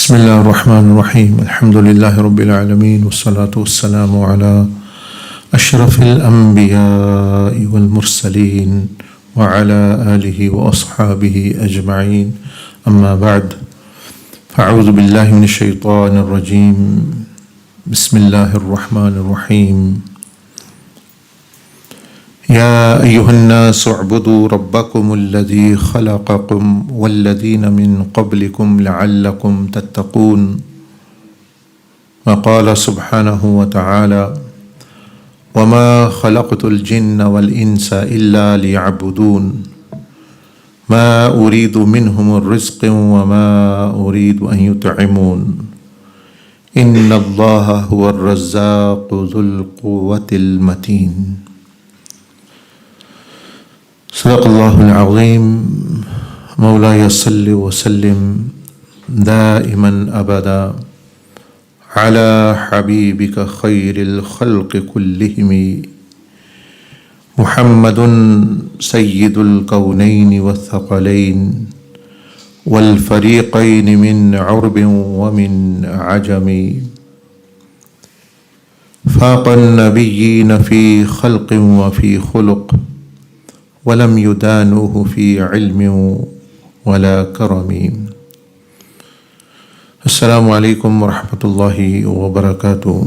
بسم الله الرحمن الرحيم الحمد لله رب العالمين والصلاة والسلام على أشرف الأنبياء والمرسلين وعلى آله وأصحابه أجمعين أما بعد فأعوذ بالله من الشيطان الرجيم بسم الله الرحمن الرحيم يا أيها الناس اعبدوا ربكم الذي خلقكم والذين من قبلكم لعلكم تتقون وقال سبحانه وتعالى وما خلقت الجن والإنس إلا ليعبدون ما أريد منهم الرزق وما أريد أن يطعمون إن الله هو الرزاق ذو القوة المتين صدق الله العظيم مولاي صل وسلم دائما أبدا على حبيبك خير الخلق كلهم محمد سيد الكونين والثقلين والفريقين من عرب ومن عجم فاق النبيين في خلق وفي خلق ولم يدانوه في علم ولا كرم السلام عليكم ورحمة الله وبركاته.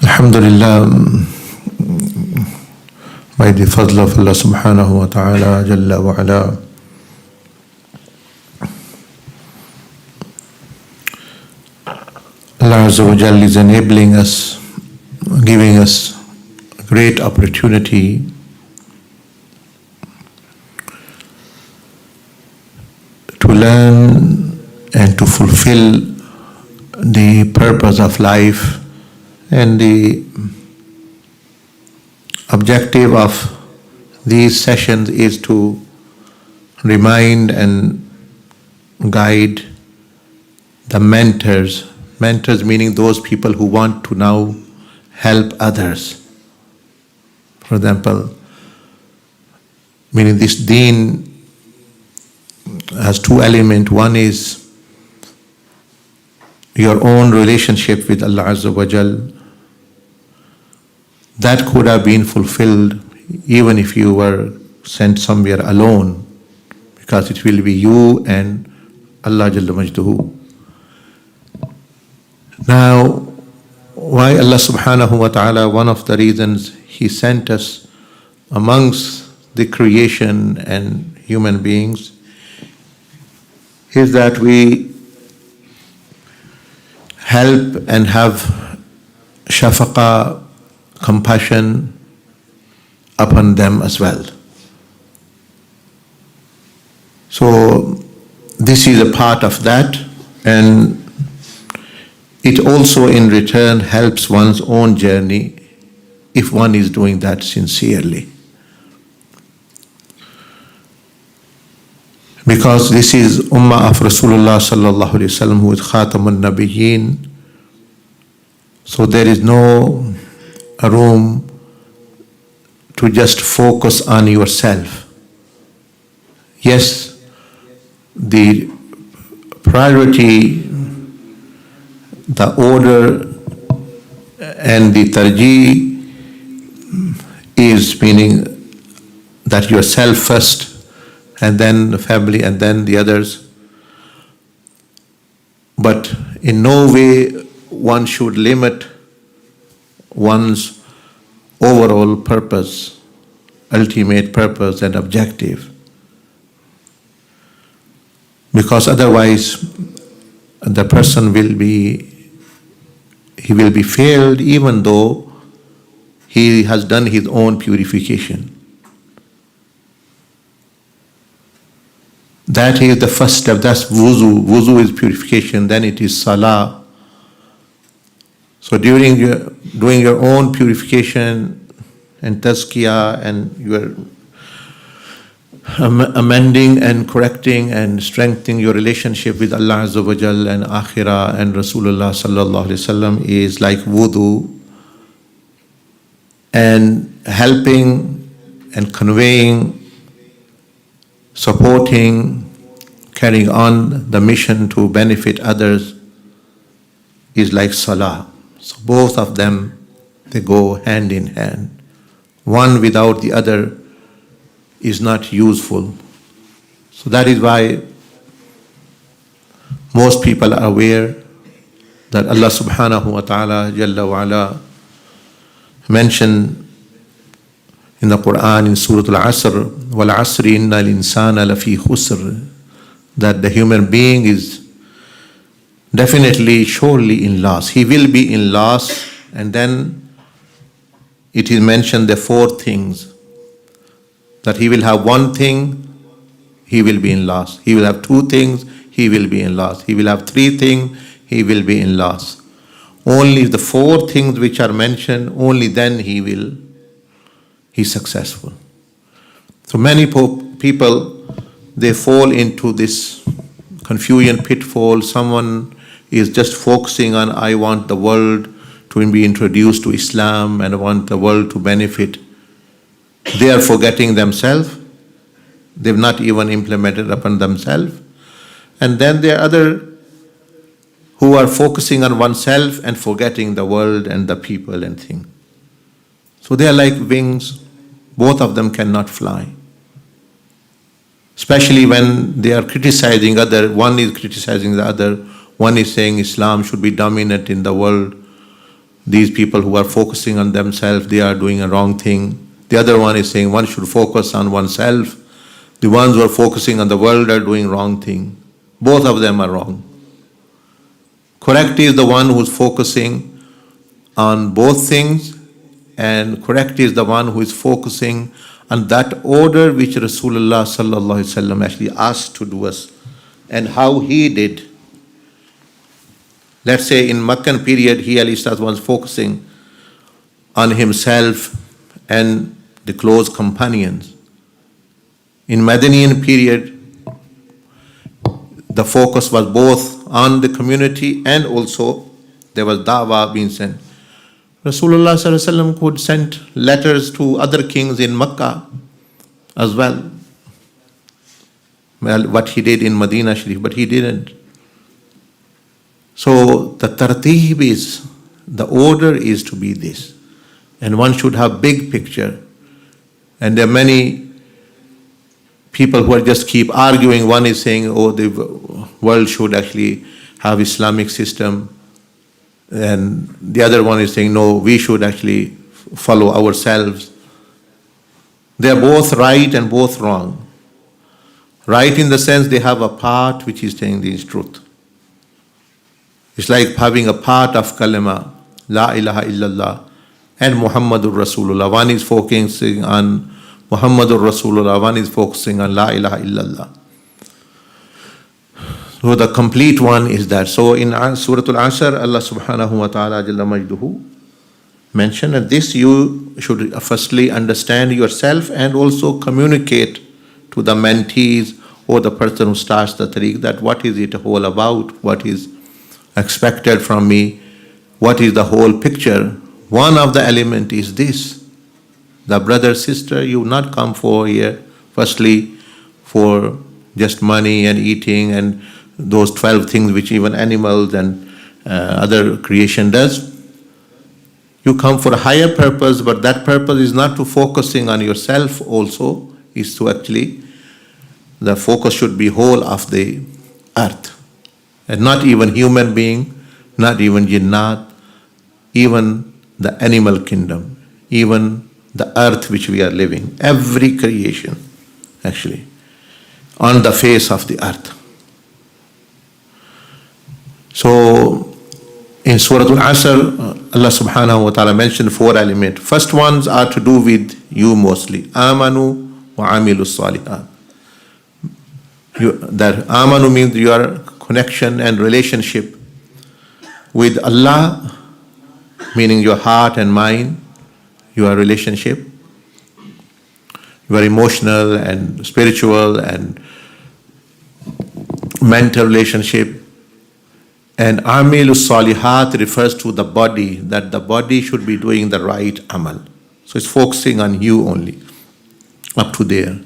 Alhamdulillah, by the fadl of Allah subhanahu wa ta'ala jalla wa ala, Allah Azza wa Jal is enabling us, giving us a great opportunity to learn and to fulfill the purpose of life, and the objective of these sessions is to remind and guide the mentors meaning those people who want to now help others. For example, meaning this deen has two elements. One is your own relationship with Allah Azza wa Jal. That could have been fulfilled even if you were sent somewhere alone, because it will be you and Allah Jalla Majduhu. Now, why Allah subhanahu wa ta'ala, one of the reasons He sent us amongst the creation and human beings is that we help and have shafaqa, compassion upon them as well. So this is a part of that, and it also in return helps one's own journey if one is doing that sincerely. Because this is Ummah of Rasulullah sallallahu alayhi wa sallam, who is Khatamun Nabiyyin. So there is no room to just focus on yourself. Yes, the priority, the order and the tarjih is meaning that yourself first, and then the family, and then the others. But in no way one should limit one's overall purpose, ultimate purpose and objective, because otherwise the person will be failed even though he has done his own purification. That is the first step. That's wuzu. Wuzu is purification. Then it is salah. So during doing your own purification and tazkiyah, and you are amending and correcting and strengthening your relationship with Allah Azza wa Jal and Akhirah and Rasulullah sallallahu alaihi wasallam, is like wudu. and helping and conveying, supporting, carrying on the mission to benefit others is like salah. So both of them, they go hand in hand. One without the other is not useful. So that is why most people are aware that Allah subhanahu wa ta'ala Jalla wa ala mentioned in the Quran in Surah Al-Asr, wal asri inna al-insana lafi khusr, that the human being is definitely, surely in loss. He will be in loss. And then it is mentioned the four things, that he will have one thing, he will be in loss. He will have two things, he will be in loss. He will have three things, he will be in loss. Only the four things which are mentioned, only then he's successful. So many people, they fall into this confusion pitfall. Someone is just focusing on, I want the world to be introduced to Islam and I want the world to benefit. They are forgetting themselves. They've not even implemented upon themselves. And then there are other who are focusing on oneself and forgetting the world and the people and things. So they are like wings. Both of them cannot fly. Especially when they are criticizing other. One is criticizing the other. One is saying Islam should be dominant in the world. These people who are focusing on themselves, they are doing a wrong thing. The other one is saying one should focus on oneself. The ones who are focusing on the world are doing wrong thing. Both of them are wrong. Correct is the one who is focusing on both things, and correct is the one who is focusing on that order which Rasulullah sallallahu alaihi wasallam actually asked to do us, and how he did. Let's say in Meccan period, he at least was focusing on himself and the close companions. In Madanian period, the focus was both on the community and also there was da'wah being sent. Rasulullah sallallahu alaihi wasallam could send letters to other kings in Mecca as well. Well, what he did in Medina Sharif, but he didn't. So the tartib is, the order is to be this. And one should have big picture. And there are many people who are just keep arguing. One is saying, oh, the world should actually have Islamic system. And the other one is saying, no, we should actually follow ourselves. They are both right and both wrong. Right in the sense they have a part which is saying this truth. It's like having a part of kalima, la ilaha illallah, and Muhammadur Rasulullah. One is focusing on Muhammadur Rasulullah, one is focusing on la ilaha illallah. So the complete one is that. So in Surah Al-Asr, Allah subhanahu wa ta'ala jalla majduhu mentioned that this you should firstly understand yourself and also communicate to the mentees or the person who starts the tariq that what is it all about, what is expected from me, what is the whole picture. One of the element is this. The brother, sister, you not come for here, firstly, for just money and eating and those 12 things which even animals and other creation does. You come for a higher purpose, but that purpose is not to focusing on yourself also, is to actually, the focus should be whole of the earth. And not even human being, not even jinnat, even the animal kingdom, even the earth which we are living, every creation actually, on the face of the earth. So in Surah Al-Asr, Allah subhanahu wa ta'ala mentioned 4 elements. First ones are to do with you mostly. Amanu wa amilu salihat. That amanu means your connection and relationship with Allah, meaning your heart and mind, your relationship, your emotional and spiritual and mental relationship. And Amilus Salihat refers to the body, that the body should be doing the right amal. So it's focusing on you only, up to there.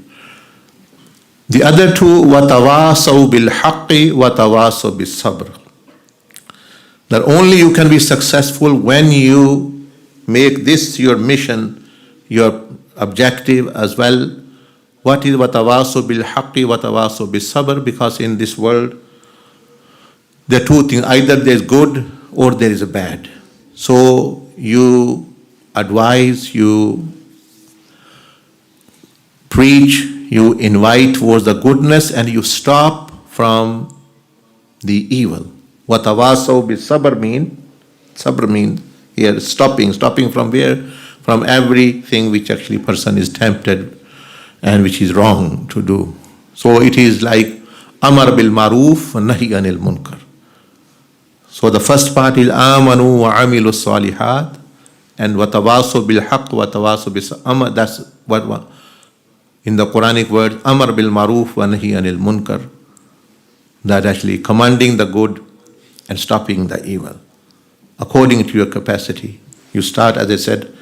The other two, وَتَوَاصَوْا بِالْحَقِّ وَتَوَاصَوْا بِالصَّبْرِ. That only you can be successful when you make this your mission, your objective as well. What is وَتَوَاصَوْا بِالْحَقِّ وَتَوَاصَوْا بِالصَّبْرِ? Because in this world, there are two things. Either there is good or there is a bad. So you advise, you preach, you invite towards the goodness, and you stop from the evil. وَتَوَاصَوْا بِالصَّبْرِ sabr means here stopping from where? From everything which actually person is tempted and which is wrong to do. So it is like amar bil maruf wa nahi anil munkar. So the first part is amanu wa amilu salihat, and watawasaw bil haqq watawasaw bis amr. That's what in the Quranic word amar bil maruf wa nahi anil munkar. That actually commanding the good and stopping the evil according to your capacity. You start, as I said,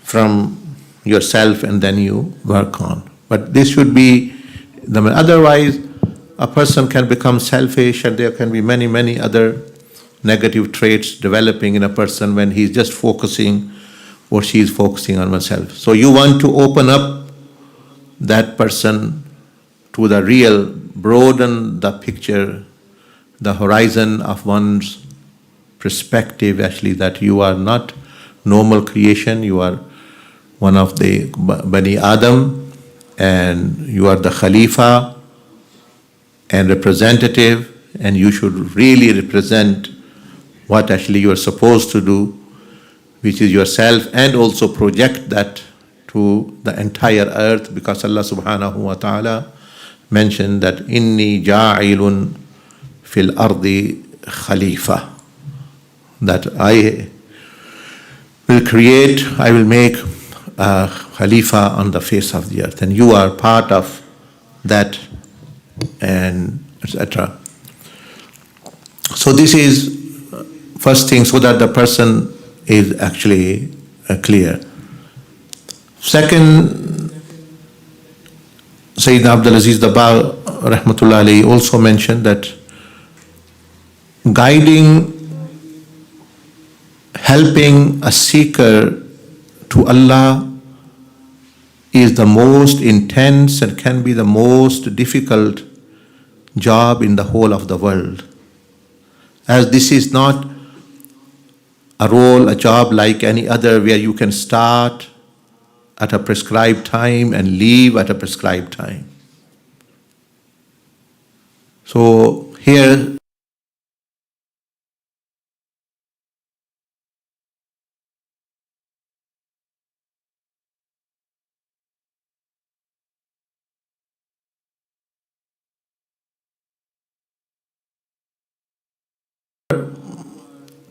from yourself and then you work on. But this should be otherwise a person can become selfish, and there can be many other negative traits developing in a person when he's just focusing or she's focusing on oneself. So you want to open up that person to the real, broaden the picture, the horizon of one's perspective, actually, that you are not normal creation, you are one of the Bani Adam, and you are the Khalifa and representative, and you should really represent what actually you are supposed to do, which is yourself, and also project that to the entire earth, because Allah subhanahu wa ta'ala mentioned that inni ja'ilun fil ardi khalifa, that I will make a khalifa on the face of the earth, and you are part of that, and etc. So this is first thing, so that the person is actually clear. Second, Sayyidina Abdul Aziz Dabbagh rahmatullah alayhi also mentioned that guiding, helping a seeker to Allah is the most intense and can be the most difficult job in the whole of the world. As this is not a role, a job like any other where you can start at a prescribed time and leave at a prescribed time. So here,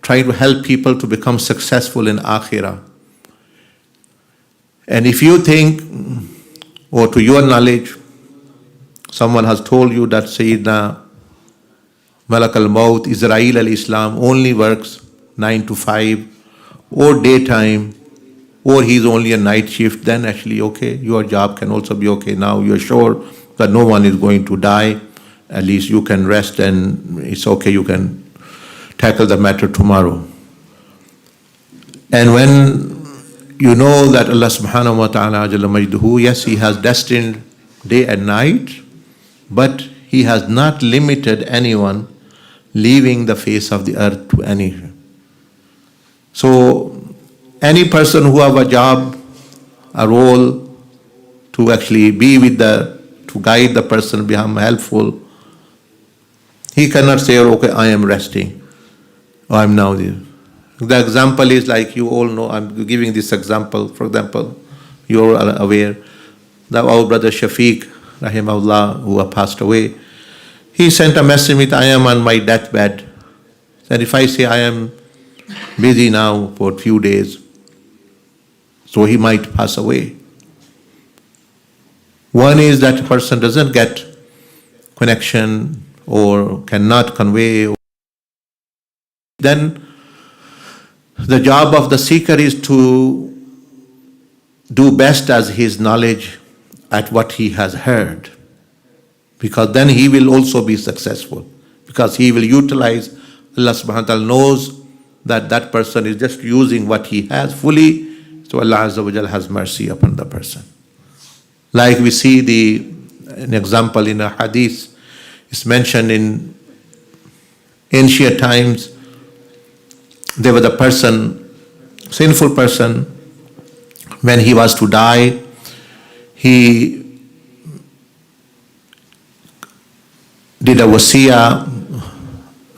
try to help people to become successful in Akhirah. And if you think, or to your knowledge, someone has told you that Sayyidina Malak al-Maut, Israel al-Islam, only works 9 to 5, or daytime, or he's only a night shift, then actually, okay, your job can also be okay. Now you're sure that no one is going to die. At least you can rest, and it's okay, you can tackle the matter tomorrow. And when you know that Allah subhanahu wa ta'ala jalla majduhu, yes, He has destined day and night, but He has not limited anyone leaving the face of the earth to any. So any person who have a job, a role to actually be with to guide the person, become helpful, he cannot say, okay, I am resting. I'm now there. The example is like you all know, I'm giving this example. For example, you all are aware that our brother Shafiq, rahimahullah, who passed away, he sent a message with, I am on my deathbed. And if I say I am busy now for a few days, so he might pass away. One is that person doesn't get connection or cannot convey. Then the job of the seeker is to do best as his knowledge at what he has heard, because then he will also be successful, because he will utilize. Allah subhanahu wa ta'ala knows that that person is just using what he has fully, so Allah Azza wa Jal has mercy upon the person. Like we see an example in a hadith, it's mentioned in ancient times, there was a person, sinful person, when he was to die, he did a wasiyah,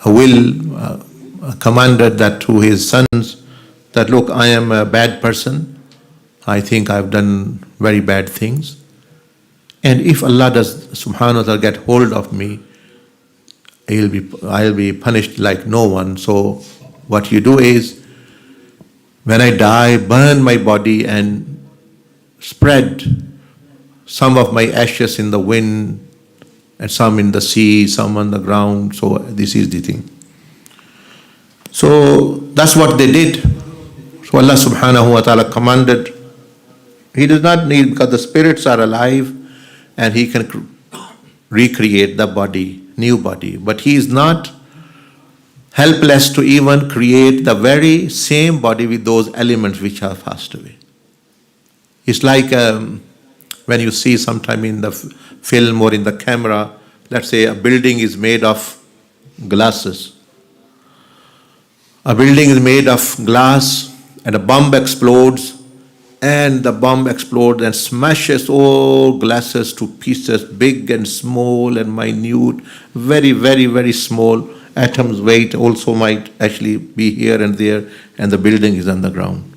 a will, commanded that to his sons, that look, I am a bad person, I think I've done very bad things, and if Allah does subhanahu wa ta'ala get hold of me, I'll be punished like no one. So what you do is, when I die, burn my body and spread some of my ashes in the wind and some in the sea, some on the ground. So this is the thing. So that's what they did. So Allah subhanahu wa ta'ala commanded. He does not need, because the spirits are alive and he can recreate the body, new body. But he is not helpless to even create the very same body with those elements which have passed away. It's like when you see sometime in the film or in the camera, let's say a building is made of glasses. A building is made of glass and a bomb explodes, and the bomb explodes and smashes all glasses to pieces, big and small and minute, very, very, very small. Atoms weight also might actually be here and there, and the building is on the ground.